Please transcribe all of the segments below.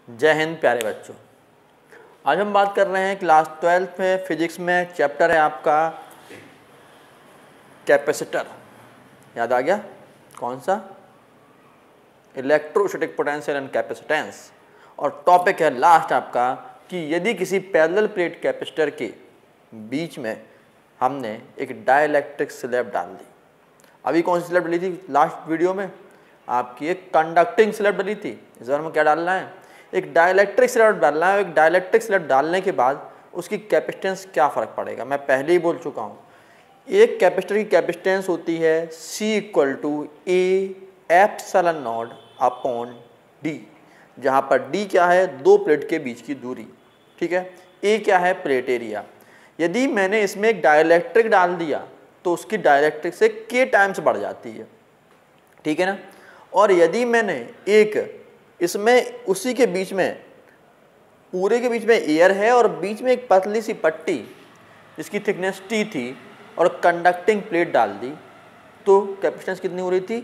जय हिंद प्यारे बच्चों। आज हम बात कर रहे हैं क्लास 12 में फिजिक्स में चैप्टर है आपका कैपेसिटर। याद आ गया? कौन सा? Electrostatic potential and capacitance. और टॉपिक है लास्ट आपका कि यदि किसी पैरेलल प्लेट कैपेसिटर के बीच में हमने एक डाइलेक्ट्रिक स्लैब डाल दी। अभी कौन सी स्लैब डली थी? लास्ट वीडियो में आपकी एक कंडक्टिंग स्लैब डली थी। इस बार में क्या डालना है? एक डाइलेक्ट्रिक स्लैब डालना है। एक डाइलेक्ट्रिक स्लैब डालने के बाद उसकी कैपेसिटेंस क्या फ़र्क पड़ेगा, मैं पहले ही बोल चुका हूँ। एक कैपेसिटर की कैपेसिटेंस होती है C = A epsilon naught upon D, जहाँ पर D क्या है? दो प्लेट के बीच की दूरी, ठीक है। A क्या है? Plate area. यदि मैंने इसमें एक डाइलेक्ट्रिक डाल दिया तो उसकी डाइलेक्ट्रिक से K टाइम्स बढ़ जाती है, ठीक है ना। और यदि मैंने एक इसमें उसी के बीच में पूरे के बीच में एयर है और बीच में एक पतली सी पट्टी जिसकी थिकनेस T थी और कंडक्टिंग प्लेट डाल दी तो कैपेसिटेंस कितनी हो रही थी?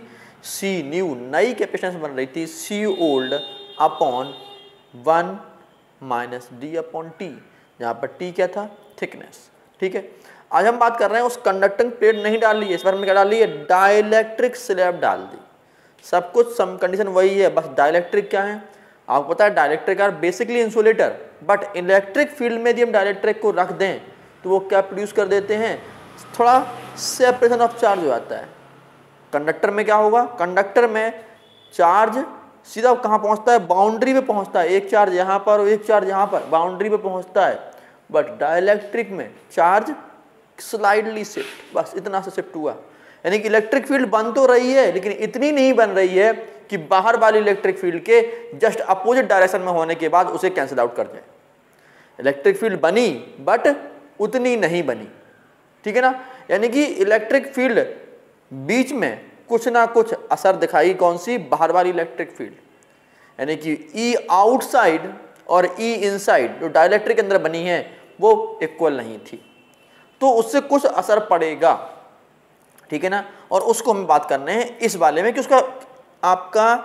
C न्यू, नई कैपेसिटेंस बन रही थी C old upon 1 - D upon T, जहाँ पर T क्या था? थिकनेस, ठीक है। आज हम बात कर रहे हैं उस कंडक्टिंग प्लेट नहीं डाल ली है, इस बार में क्या डाल ली है? डाइलेक्ट्रिक स्लैब डाल दी। सब कुछ सम कंडीशन वही है, बस डाइलेक्ट्रिक क्या है आपको पता है। Dielectric are basically insulator, but electric field में यदि हम डाइलेक्ट्रिक को रख दें तो वो क्या प्रोड्यूस कर देते हैं? थोड़ा सेपरेशन ऑफ चार्ज हो जाता है। कंडक्टर में क्या होगा? कंडक्टर में चार्ज सीधा कहाँ पहुँचता है? बाउंड्री पे पहुँचता है। एक चार्ज यहाँ पर और एक चार्ज यहाँ पर, बाउंड्री पे पहुँचता है। बट डाइलेक्ट्रिक में चार्ज स्लाइडली शिफ्ट, बस इतना से शिफ्ट हुआ। यानी कि इलेक्ट्रिक फील्ड बन तो रही है लेकिन इतनी नहीं बन रही है कि बाहर वाली इलेक्ट्रिक फील्ड के जस्ट अपोजिट डायरेक्शन में होने के बाद उसे कैंसिल आउट कर जाए। इलेक्ट्रिक फील्ड बनी बट उतनी नहीं बनी, ठीक है ना। यानी कि इलेक्ट्रिक फील्ड बीच में कुछ ना कुछ असर दिखाई, कौन सी? बाहर वाली इलेक्ट्रिक फील्ड। यानी कि ई आउटसाइड और ई इनसाइड जो डाइलेक्ट्रिक के अंदर बनी है वो इक्वल नहीं थी, तो उससे कुछ असर पड़ेगा, ठीक है ना। और उसको हम बात करने हैं इस वाले में कि उसका आपका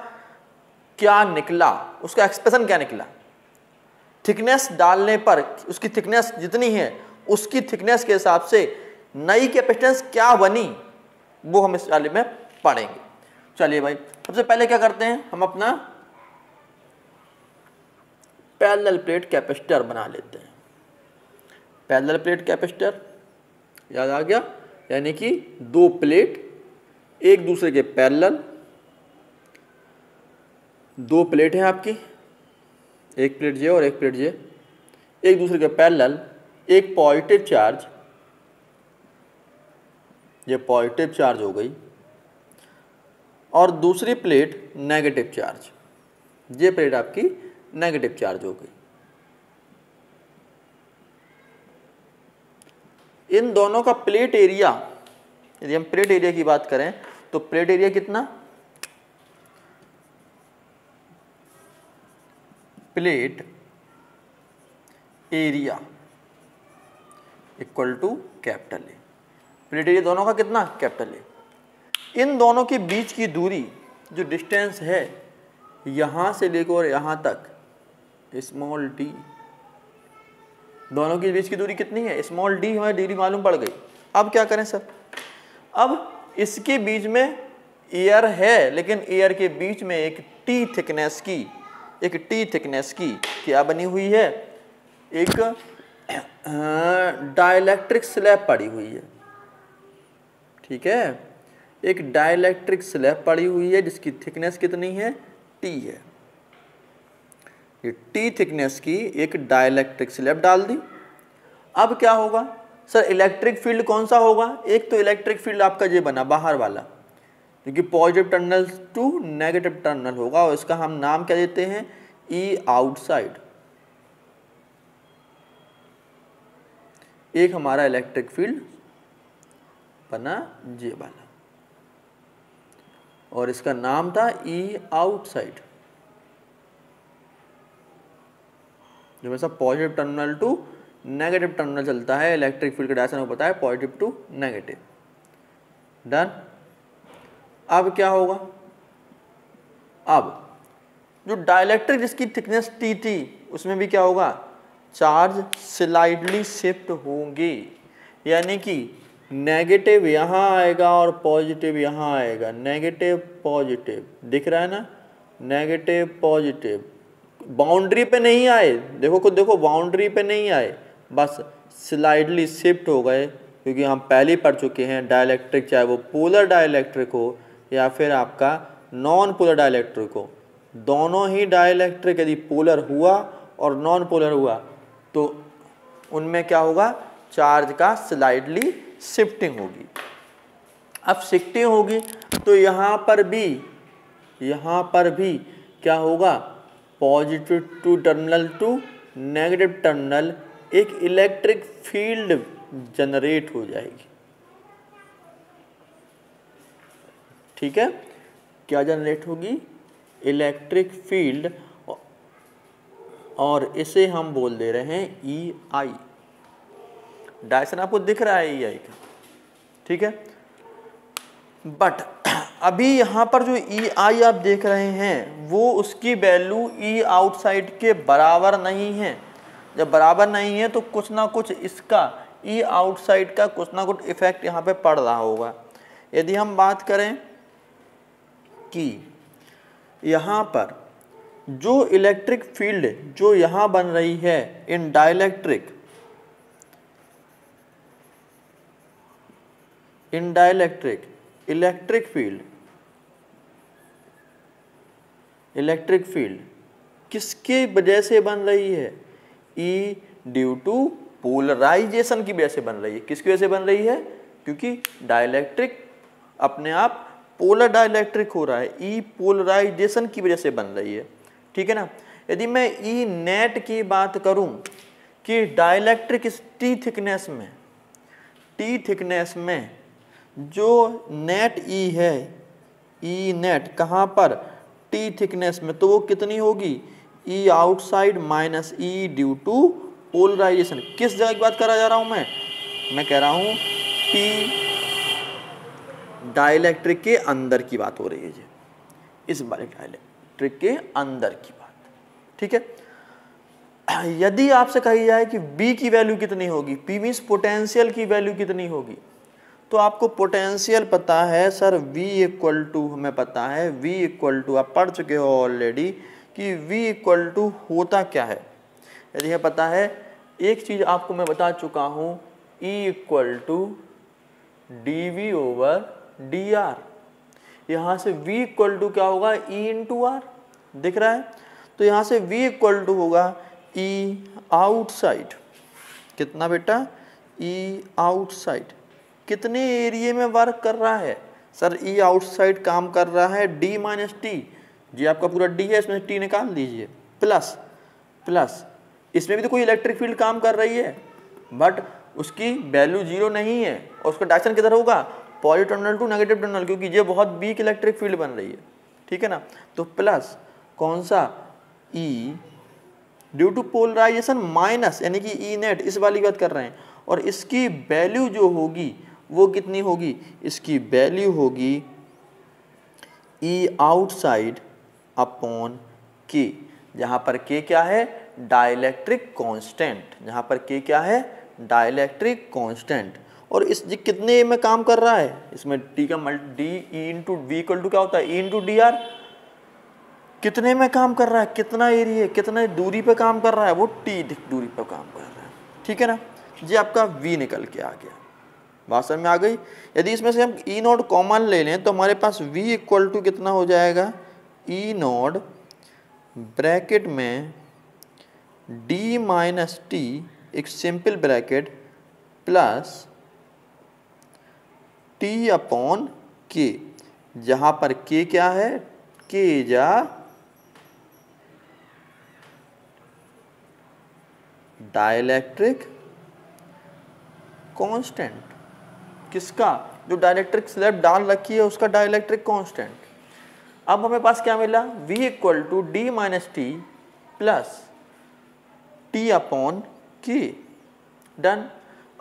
क्या निकला, उसका एक्सप्रेशन क्या निकला। थिकनेस डालने पर उसकी थिकनेस जितनी है उसकी थिकनेस के हिसाब से नई कैपेसिटेंस क्या बनी वो हम इस वाले में पढ़ेंगे। चलिए भाई, सबसे पहले क्या करते हैं, हम अपना पैरेलल प्लेट कैपेसिटर बना लेते हैं। पैरेलल प्लेट कैपेसिटर याद आ गया? यानी कि दो प्लेट एक दूसरे के पैरेलल, दो प्लेट हैं आपकी, एक प्लेट जे और एक प्लेट जे, एक दूसरे के पैरेलल, एक पॉजिटिव चार्ज, ये पॉजिटिव चार्ज हो गई, और दूसरी प्लेट नेगेटिव चार्ज, ये प्लेट आपकी नेगेटिव चार्ज हो गई। इन दोनों का प्लेट एरिया, यदि हम प्लेट एरिया की बात करें तो प्लेट एरिया कितना? Plate area equal to capital A. Plate area दोनों का कितना? Capital A. इन दोनों के बीच की दूरी जो डिस्टेंस है यहाँ से लेकर यहाँ तक स्मॉल डी, दोनों के बीच की दूरी कितनी है? स्मॉल डी, हमें डिग्री मालूम पड़ गई। अब क्या करें सर? अब इसके बीच में एयर है लेकिन एयर के बीच में एक टी थिकनेस की क्या बनी हुई है? एक डाइलेक्ट्रिक स्लैब पड़ी हुई है, ठीक है। एक डाइलेक्ट्रिक स्लैब पड़ी हुई है जिसकी थिकनेस कितनी है? टी है। ये टी थिकनेस की एक डाइलेक्ट्रिक स्लैब डाल दी। अब क्या होगा सर? इलेक्ट्रिक फील्ड कौन सा होगा? एक तो इलेक्ट्रिक फील्ड आपका ये बना बाहर वाला, क्योंकि positive terminal to negative terminal होगा और इसका हम नाम क्या देते हैं? E outside. एक हमारा इलेक्ट्रिक फील्ड बना ये वाला और इसका नाम था ई आउटसाइड। जो हमेशा positive terminal to negative terminal चलता है, इलेक्ट्रिक फील्ड का डायरेक्शन को पता है, पॉजिटिव टू नेगेटिव। डन। अब क्या होगा? अब जो डाइलेक्ट्रिक जिसकी थिकनेस टी थी उसमें भी क्या होगा, चार्ज स्लाइडली शिफ्ट होंगे, यानी कि नेगेटिव यहाँ आएगा और पॉजिटिव यहाँ आएगा, नेगेटिव पॉजिटिव दिख रहा है ना, नेगेटिव पॉजिटिव बाउंड्री पे नहीं आए, देखो खुद देखो बाउंड्री पे नहीं आए, बस स्लाइडली शिफ्ट हो गए, क्योंकि हम पहले पढ़ चुके हैं डाइलेक्ट्रिक चाहे वो पोलर डाइलेक्ट्रिक हो या फिर आपका नॉन पोलर डाइलेक्ट्रिक हो, दोनों ही डाइलेक्ट्रिक यदि पोलर हुआ और नॉन पोलर हुआ तो उनमें क्या होगा, चार्ज का स्लाइडली शिफ्टिंग होगी। अब शिफ्टिंग होगी तो यहाँ पर भी क्या होगा, positive to terminal to negative terminal एक इलेक्ट्रिक फील्ड जनरेट हो जाएगी। ठीक है, क्या जनरेट होगी, इलेक्ट्रिक फील्ड, और इसे हम बोल दे रहे हैं ई आई। डायरेक्शन आपको दिख रहा है ई आई का, ठीक है। बट अभी यहाँ पर जो ई आई आप देख रहे हैं वो उसकी वैल्यू ई आउटसाइड के बराबर नहीं है। जब बराबर नहीं है तो कुछ ना कुछ इसका ई आउटसाइड का कुछ ना कुछ इफेक्ट यहाँ पे पड़ रहा होगा। यदि हम बात करें कि यहाँ पर जो इलेक्ट्रिक फील्ड जो यहाँ बन रही है इन डाइलेक्ट्रिक, इलेक्ट्रिक फील्ड किसके वजह से बन रही है, ई ड्यू टू पोलराइजेशन की वजह से बन रही है। किसकी वजह से बन रही है, क्योंकि डाइलेक्ट्रिक अपने आप पोलर डाइलेक्ट्रिक हो रहा है, ई पोलराइजेशन की वजह से बन रही है। ठीक है ना। यदि मैं ई नेट की बात करूं कि डाइलेक्ट्रिक टी थिकनेस में जो नेट ई है, ई नेट कहाँ पर, टी थिकनेस में, तो वो कितनी होगी, E outside minus E due to polarisation. किस जगह की बात करा जा रहा हूं मैं कह रहा हूं टी डाइलेक्ट्रिक के अंदर की बात हो रही है जी, इस वाले डाइलेक्ट्रिक के अंदर की बात। ठीक है। यदि आपसे कही जाए कि B की वैल्यू कितनी होगी, P मींस पोटेंशियल की वैल्यू कितनी होगी, तो आपको पोटेंशियल पता है सर, V इक्वल टू हमें पता है, V इक्वल टू आप पढ़ चुके हो ऑलरेडी कि V इक्वल टू होता क्या है। यदि यह पता है, एक चीज आपको मैं बता चुका हूं, E equal to dV over dr। यहाँ से V इक्वल टू क्या होगा, E इंटू आर, दिख रहा है। तो यहाँ से V इक्वल टू होगा E आउटसाइड, कितना बेटा, E आउटसाइड कितने एरिया में वर्क कर रहा है सर, E आउटसाइड काम कर रहा है D माइनस टी, जी आपका पूरा D है, इसमें T निकाल दीजिए, प्लस इसमें भी तो कोई इलेक्ट्रिक फील्ड काम कर रही है, बट उसकी वैल्यू 0 नहीं है, और उसका डायरेक्शन किधर होगा, positive terminal to negative terminal, क्योंकि ये बहुत वीक इलेक्ट्रिक फील्ड बन रही है। ठीक है ना। तो प्लस कौन सा, E due to polarisation minus, यानी कि E नेट, इस वाली बात कर रहे हैं, और इसकी वैल्यू जो होगी वो कितनी होगी, इसकी वैल्यू होगी E आउटसाइड अपॉन K, जहाँ पर K क्या है, डाइलेक्ट्रिक कांस्टेंट, जहाँ पर K क्या है, डाइलेक्ट्रिक कांस्टेंट। और इस कितने में काम कर रहा है, इसमें T का D E into V equal to क्या होता है, E इंटू डी आर, कितने में काम कर रहा है, कितना एरिया, कितने दूरी पे काम कर रहा है, वो T दूरी पे काम कर रहा है। ठीक है ना। ये आपका V निकल के आ गया, बात समझ में आ गई। यदि इसमें से हम E नोड कॉमन ले लें तो हमारे पास V इक्वल टू कितना हो जाएगा, E नोड ब्रैकेट में D माइनस टी, एक simple bracket, plus T upon K, जहाँ पर K क्या है, K जा डाइलेक्ट्रिक कांस्टेंट, किसका, जो डाइलेक्ट्रिक स्लैब डाल रखी है उसका डाइलेक्ट्रिक कांस्टेंट। अब हमें पास क्या मिला, V equal to D minus T plus T upon K, done.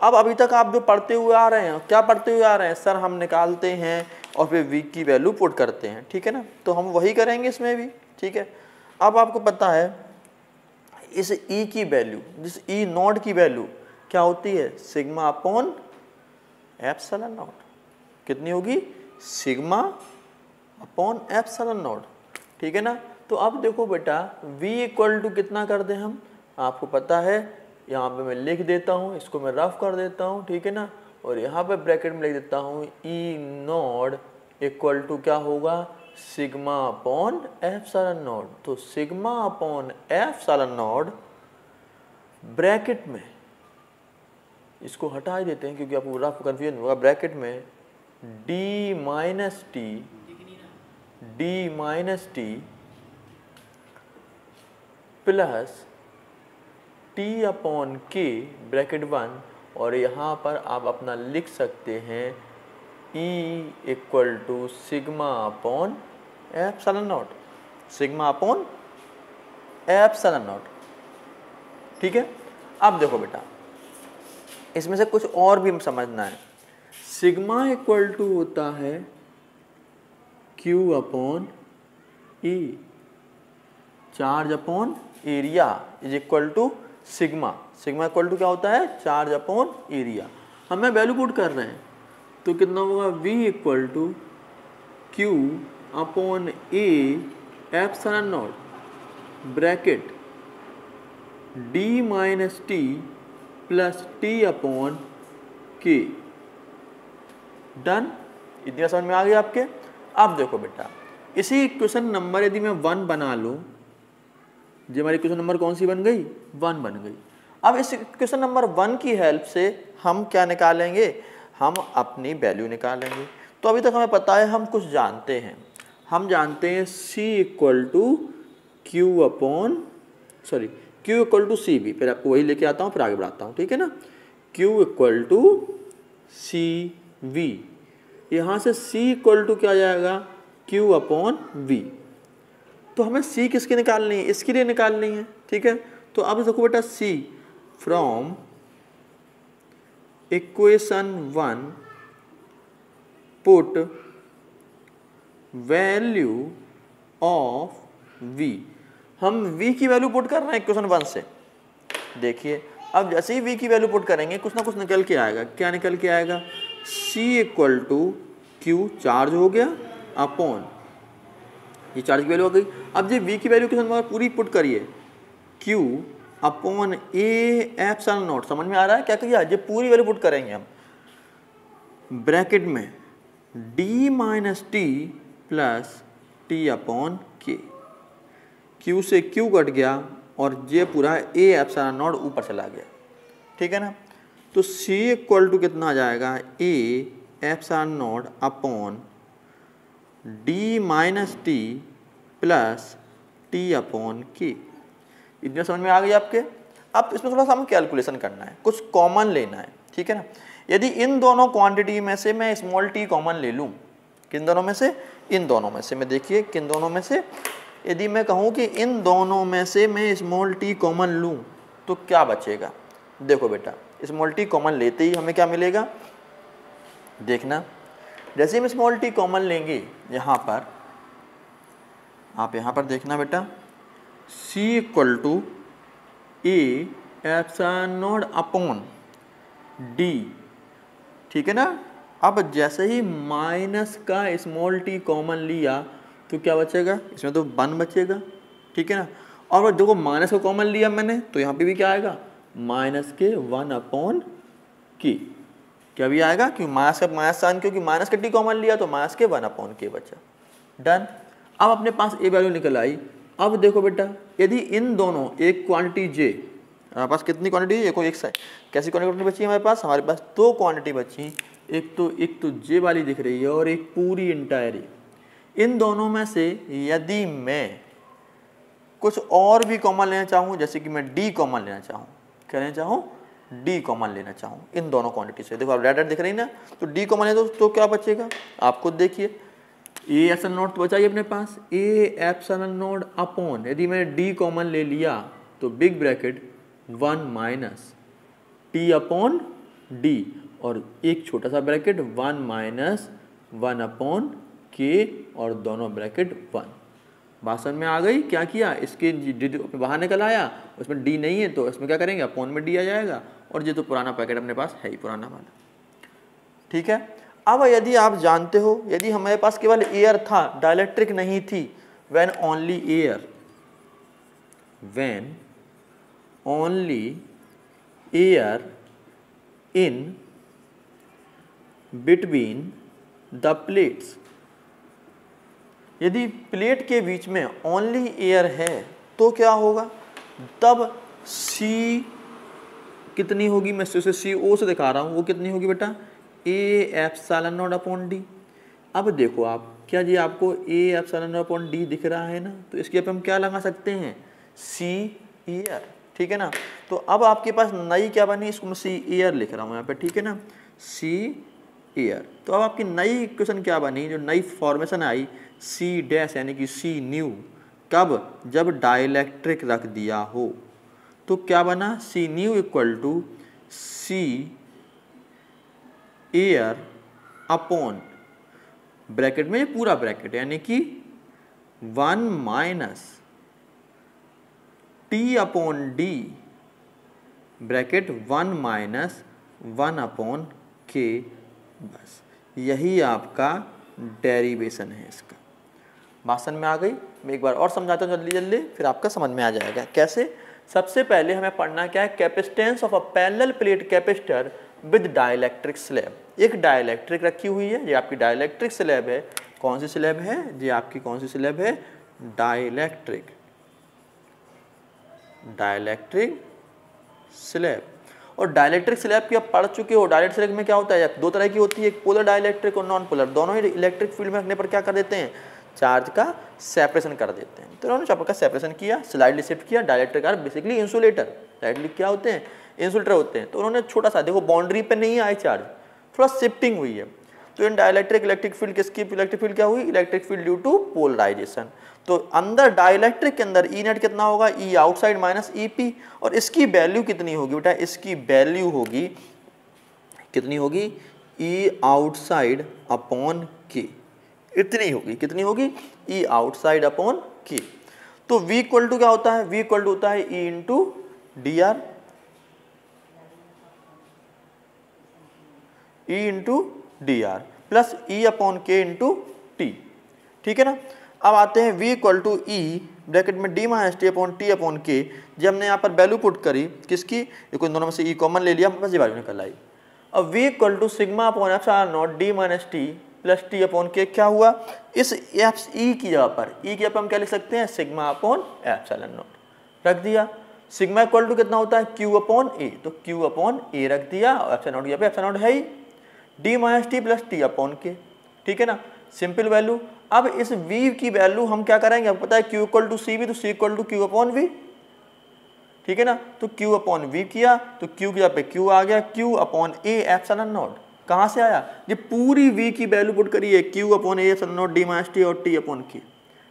अब अभी तक आप जो पढ़ते हुए आ रहे हैं, क्या पढ़ते हुए आ रहे हैं सर, हम निकालते हैं और फिर V की वैल्यू पुट करते हैं। ठीक है ना। तो हम वही करेंगे इसमें भी। ठीक है। अब आपको पता है इस ई की वैल्यू, जिस ई नॉट की वैल्यू क्या होती है, सिग्मा अपॉन एप्सिलॉन नॉट। कितनी होगी, सिग्मा अपॉन एप्सिलॉन नॉट, ठीक है ना। तो अब देखो बेटा v इक्वल टू कितना कर दें हम, आपको पता है, यहाँ पे मैं लिख देता हूँ, इसको मैं रफ कर देता हूँ, ठीक है ना, और यहाँ पे ब्रैकेट में लिख देता हूँ ई नॉट इक्वल टू क्या होगा, सिग्मा अपॉन एप्सिलॉन नॉट। तो sigma upon epsilon not bracket में, इसको हटा ही देते हैं क्योंकि आपको रफ कन्फ्यूजन होगा, ब्रैकेट में D minus T plus T upon K bracket 1, और यहाँ पर आप अपना लिख सकते हैं E equal to sigma upon epsilon nought, sigma upon epsilon nought, ठीक है। अब देखो बेटा इसमें से कुछ और भी समझना है। सिग्मा इक्वल टू होता है Q upon E, charge upon area is equal to sigma, sigma equal to क्या होता है, चार्ज अपॉन एरिया। हमें वैल्यू पुट कर रहे हैं तो कितना होगा, v equal to Q upon A epsilon not bracket D minus T plus T upon K. Done, इतना समझ में आ गया आपके। अब देखो बेटा इसी क्वेश्चन नंबर यदि मैं 1 बना लूँ, जो हमारी क्वेश्चन नंबर कौन सी बन गई, 1 बन गई। अब इस क्वेश्चन नंबर 1 की हेल्प से हम क्या निकालेंगे, हम अपनी वैल्यू निकालेंगे। तो अभी तक हमें पता है, हम कुछ जानते हैं, हम जानते हैं c equal to Q upon Q equal to C B, फिर आपको वही लेके आता हूँ, फिर आगे बढ़ाता हूँ, ठीक है ना। q equal to C V, यहाँ से c इक्वल टू क्या आ जाएगा, q अपॉन v। तो हमें c किसकी निकालनी है, इसके लिए निकालनी है, ठीक है। तो अब देखो बेटा c from equation 1 put value of v, हम v की वैल्यू पुट कर रहे हैं इक्वेशन 1 से। देखिए अब जैसे ही v की वैल्यू पुट करेंगे कुछ ना कुछ निकल के आएगा। क्या निकल के आएगा, c equal to q charge हो गया अपॉन, ये चार्ज की वैल्यू हो गई। अब जो v की वैल्यू किसी पूरी पुट करिए, q upon A epsilon not, समझ में आ रहा है क्या किया, जो पूरी वैल्यू पुट करेंगे हम ब्रैकेट में d minus T plus T upon के, q से q कट गया और ये पूरा ए एप्सिलॉन नॉट ऊपर चला गया, ठीक है ना। तो c इक्वल टू कितना आ जाएगा, ए epsilon naught upon D minus T plus T upon के। इतना समझ में आ गई आपके। अब इसमें थोड़ा सा हमें कैलकुलेशन करना है, कुछ कॉमन लेना है, ठीक है ना। यदि इन दोनों क्वांटिटी में से मैं स्मॉल टी कॉमन ले लूँ, किन दोनों में से, इन दोनों में से, मैं देखिए किन दोनों में से, यदि मैं कहूँ कि इन दोनों में से मैं स्मॉल टी कॉमन लूँ तो क्या बचेगा। देखो बेटा स्मॉल टी कॉमन लेते ही हमें क्या मिलेगा, देखना, जैसे ही हम स्मॉल टी कॉमन लेंगे यहाँ पर, आप यहाँ पर देखना बेटा, c equal to A epsilon naught upon D, ठीक है ना। अब जैसे ही माइनस का स्मॉल टी कॉमन लिया तो क्या बचेगा, इसमें तो 1 बचेगा, ठीक है ना। और देखो माइनस का कॉमन लिया मैंने तो यहाँ पे भी क्या आएगा, माइनस के 1 अपॉन के, क्या भी आएगा, क्योंकि माइनस का माइनस साइन, क्योंकि माइनस का टी कॉमन लिया तो माइनस के 1 अपॉन के बचा। डन। अब अपने पास ए वैल्यू निकल आई। अब देखो बेटा यदि इन दोनों, एक क्वांटिटी जे, हमारे पास कितनी क्वांटिटी, एक कैसी क्वांटिटी बची है हमारे पास, 2 क्वांटिटी बची, एक तो जे वाली दिख रही है और एक पूरी इंटायर। इन दोनों में से यदि मैं कुछ और भी कॉमन लेना चाहूँ, जैसे कि मैं डी कॉमन लेना चाहूँ, क्या लेना चाहूँ, डी कॉमन लेना चाहूँ इन दोनों क्वांटिटी से, देखो आप रेड दिख रही ना, तो डी कॉमन ले तो क्या बचेगा, आप खुद देखिए, ए एप्सिलॉन नॉट तो बचा ही अपने पास, ए एप्सिलॉन नॉट अपॉन, यदि मैंने डी कॉमन ले लिया तो big bracket 1 minus T upon D, और एक छोटा सा ब्रैकेट 1 माइनस 1 अपॉन के, और दोनों ब्रैकेट 1। बात समझ में आ गई? क्या किया, इसके बाहर निकल आया, उसमें डी नहीं है तो इसमें क्या करेंगे, अपॉन में डी आ जाएगा, और ये तो पुराना पैकेट अपने पास है ही, पुराना वाला। ठीक है। अब यदि आप जानते हो, यदि हमारे पास केवल एयर था, डाइलेक्ट्रिक नहीं थी, when only air, when only air in between the plates, यदि प्लेट के बीच में ओनली एयर है तो क्या होगा, तब सी कितनी होगी, मैं उसे सी ओ से दिखा रहा हूँ, वो कितनी होगी बेटा, ए एप्सिलॉन नॉट अपॉन डी। अब देखो आप, क्या जी आपको ए एप्सिलॉन नॉट अपॉन डी दिख रहा है ना, तो इसके पे हम क्या लगा सकते हैं, सी एयर। ठीक है ना। तो अब आपके पास नई क्या बनी, इसको मैं सी एयर लिख रहा हूँ यहाँ पे, ठीक है ना, सी एयर। तो अब आपकी नई इक्वेशन क्या बनी, जो नई फॉर्मेशन आई, सी डैश यानी कि सी न्यू, कब, जब डाइलेक्ट्रिक रख दिया हो। तो क्या बना, C new equal to C air upon, bracket में ये पूरा ब्रैकेट यानी कि 1 minus T upon D, bracket 1 minus 1 upon K, बस यही आपका डेरिवेशन है इसका। बात समझ में आ गई? मैं एक बार और समझाता हूँ जल्दी जल्दी, फिर आपका समझ में आ जाएगा कैसे। सबसे पहले हमें पढ़ना क्या है, capacitance of a parallel plate capacitor with dielectric slab. एक डाइलेक्ट्रिक रखी हुई है, ये आपकी डाइलेक्ट्रिक स्लैब है। कौन सी स्लैब है, ये आपकी कौन सी स्लैब है, डाइलेक्ट्रिक, डाइलेक्ट्रिक स्लैब। और डाइलेक्ट्रिक स्लैब की आप पढ़ चुके हो, डाइलेक्ट्रिक स्लैब में क्या होता है, दो तरह की होती है, एक पोलर डाइलेक्ट्रिक और नॉन पोलर। दोनों ही इलेक्ट्रिक फील्ड में रखने पर क्या कर देते हैं, चार्ज का सेपरेशन कर देते हैं। तो उन्होंने चार्ज का सेपरेशन किया, स्लाइडली शिफ्ट किया। Dielectric are basically insulator, directly क्या होते हैं, इंसुलेटर होते हैं। तो उन्होंने छोटा सा, देखो बाउंड्री पे नहीं आए चार्ज, थोड़ा शिफ्टिंग हुई है। तो इन डाइलेक्ट्रिक इलेक्ट्रिक फील्ड, किसकी इलेक्ट्रिक फील्ड क्या हुई, electric field due to polarization. तो अंदर डाइलेक्ट्रिक के अंदर ई नेट कितना होगा, E outside minus E P, और इसकी वैल्यू कितनी होगी बेटा, इसकी वैल्यू होगी कितनी होगी, ई आउटसाइड अपॉन के, इतनी होगी, कितनी होगी, ई आउटसाइड अपॉन के। तो V इक्वल टू क्या होता है, V इक्वल टू होता है E into D R, E into D R plus E upon K into T. ठीक है ना। अब आते हैं V equal to E bracket में D minus T upon T upon K. जब हमने यहाँ पर वैल्यू पुट करी किसकी, देखो इन दोनों में से E कॉमन ले लिया, बस ये वैल्यू निकल आई। अब V equal to sigma upon epsilon naught D minus T plus T upon K, क्या हुआ, इस एफ ई की जगह पर, ई की जगह पर हम क्या लिख सकते हैं, सिग्मा अपॉन एप्सिलॉन नॉट रख दिया। सिग्मा इक्वल टू कितना होता है, क्यू अपॉन ए, तो क्यू अपॉन ए रख दिया, और एप्सिलॉन नॉट यहाँ पे एप्सिलॉन नॉट है ही, D minus T plus T upon K. ठीक है ना, सिंपल वैल्यू। अब इस v की वैल्यू हम क्या करेंगे, आपको पता है q equal to C V, तो c equal to Q upon V. ठीक है ना, तो q अपॉन वी किया, तो q की जगह पे q आ गया, q upon A epsilon not. कहाँ से आया, ये पूरी v की वैल्यू पुट करिए, q upon A epsilon not D minus T और t अपॉन के।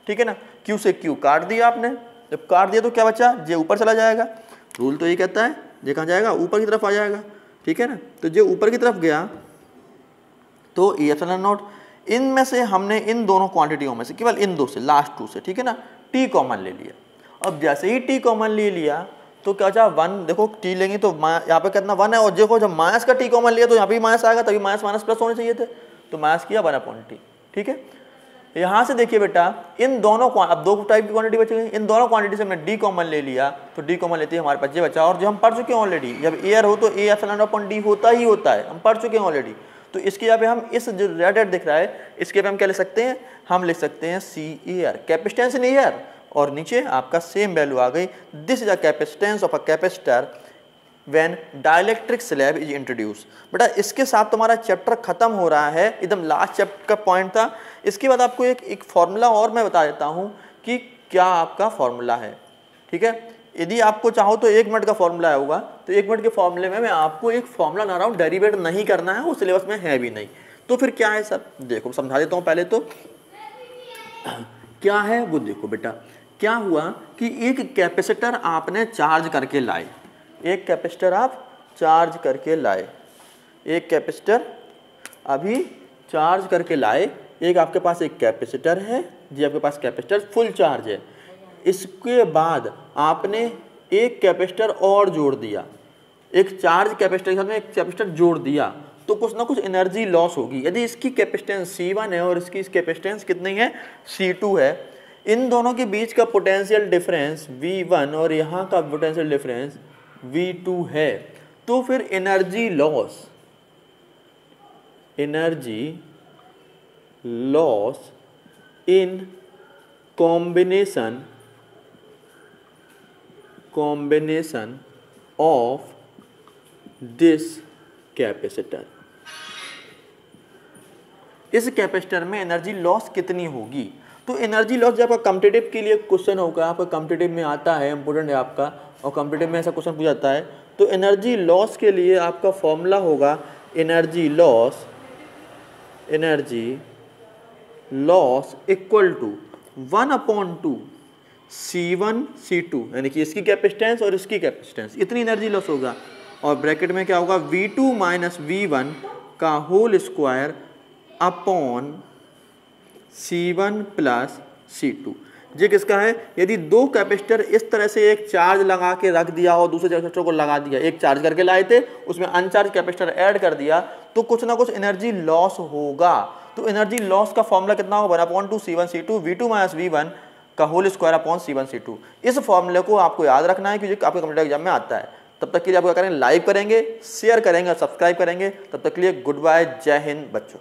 ठीक है ना, q से q काट दिया आपने, जब काट दिया तो क्या बचा, ये ऊपर चला जाएगा। रूल तो ये कहता है ये कहाँ जाएगा, ऊपर की तरफ आ जाएगा। ठीक है ना, तो जो ऊपर की तरफ गया तो ए एप्सिलॉन नॉट, इनमें से हमने इन दोनों क्वांटिटियों में से केवल इन दो से, लास्ट टू से, ठीक है ना, टी कॉमन ले लिया। अब जैसे ही टी कॉमन ले लिया तो क्या बचा, वन। देखो टी लेंगे तो यहाँ पे कितना, वन है, और देखो जब माइनस का टी कॉमन लिया तो यहाँ पे माइनस आएगा, तभी माइनस माइनस प्लस होने चाहिए थे, तो माइनस किया 1 अपॉन टी। ठीक है, यहाँ से देखिए बेटा, इन दोनों अब दो टाइप की क्वांटिटी बच गई, इन दोनों क्वांटिटी से हमने डी कॉमन ले लिया, तो डी कॉमन लेते ही हमारे पास ये बचा। और जो हम पढ़ चुके हैं ऑलरेडी, जब एयर हो तो ए एप्सिलॉन अपॉन डी होता ही होता है, हम पढ़ चुके हैं ऑलरेडी। तो इसके यहाँ पे हम इस जो रेड दिख रहा है, इसके पे हम क्या लिख सकते हैं, हम लिख सकते हैं सी एयर, कैपेसिटेंस इन एयर, और नीचे आपका सेम वैल्यू आ गई। This is a capacitance of a capacitor when dielectric slab is introduce. बेटा इसके साथ तुम्हारा चैप्टर खत्म हो रहा है, एकदम लास्ट चैप्टर का पॉइंट था। इसके बाद आपको एक फॉर्मूला और मैं बता देता हूँ कि क्या आपका फॉर्मूला है। ठीक है, यदि आपको चाहो तो 1 मिनट का फॉर्मूला होगा, तो 1 मिनट के फॉर्मूले में मैं आपको एक फॉर्मूला बना रहा हूँ, डेरिवेट नहीं करना है, वो सिलेबस में है भी नहीं। तो फिर क्या है सर, देखो समझा देता हूँ। पहले तो क्या है वो देखो बेटा, क्या हुआ कि एक कैपेसिटर आपने चार्ज करके लाए, एक कैपेसिटर आप चार्ज करके लाए, एक कैपेसिटर अभी चार्ज करके लाए, एक आपके पास एक कैपेसिटर है, जी आपके पास कैपेसिटर फुल चार्ज है, इसके बाद आपने एक कैपेसिटर और जोड़ दिया, एक चार्ज कैपेसिटर के साथ में एक कैपेसिटर जोड़ दिया, तो कुछ ना कुछ एनर्जी लॉस होगी। यदि इसकी कैपेसिटेंस C1 है और इसकी कैपेसिटेंस कितनी है C2 है, इन दोनों के बीच का पोटेंशियल डिफरेंस V1 और यहाँ का पोटेंशियल डिफरेंस V2 है, तो फिर energy loss in combination of this capacitor, इस कैपेसिटर में एनर्जी लॉस कितनी होगी। तो एनर्जी लॉस जब आपका कॉम्पिटिटिव के लिए क्वेश्चन होगा, आपका कॉम्पिटिटिव में आता है, इंपॉर्टेंट है आपका, और कॉम्पिटिटिव में ऐसा क्वेश्चन पूछा जाता है, तो एनर्जी लॉस के लिए आपका फॉर्मूला होगा energy loss equal to 1/2 C1 C2, यानी कि इसकी कैपेसिटेंस और इसकी कैपेसिटेंस, इतनी एनर्जी लॉस होगा, और ब्रैकेट में क्या होगा V2 माइनस V1 का whole square upon C1 plus C2। ये किसका है, यदि दो कैपेसिटर इस तरह से एक चार्ज लगा के रख दिया हो, दूसरे कैपेसिटर को लगा दिया, एक चार्ज करके लाए थे, उसमें अनचार्ज कैपेसिटर ऐड कर दिया, तो कुछ ना कुछ एनर्जी लॉस होगा। तो एनर्जी लॉस का फॉर्मूला कितना होगा, 1/2 C1 C2 V2 minus V1 का whole square upon C1 C2। इस फॉर्मूले को आपको याद रखना है, क्योंकि आपके कॉम्पिटिटिव एग्जाम में आता है। तब तक के लिए आप क्या करें, लाइक करेंगे, शेयर करेंगे और सब्सक्राइब करेंगे। तब तक के लिए गुड बाय, जय हिंद बच्चों।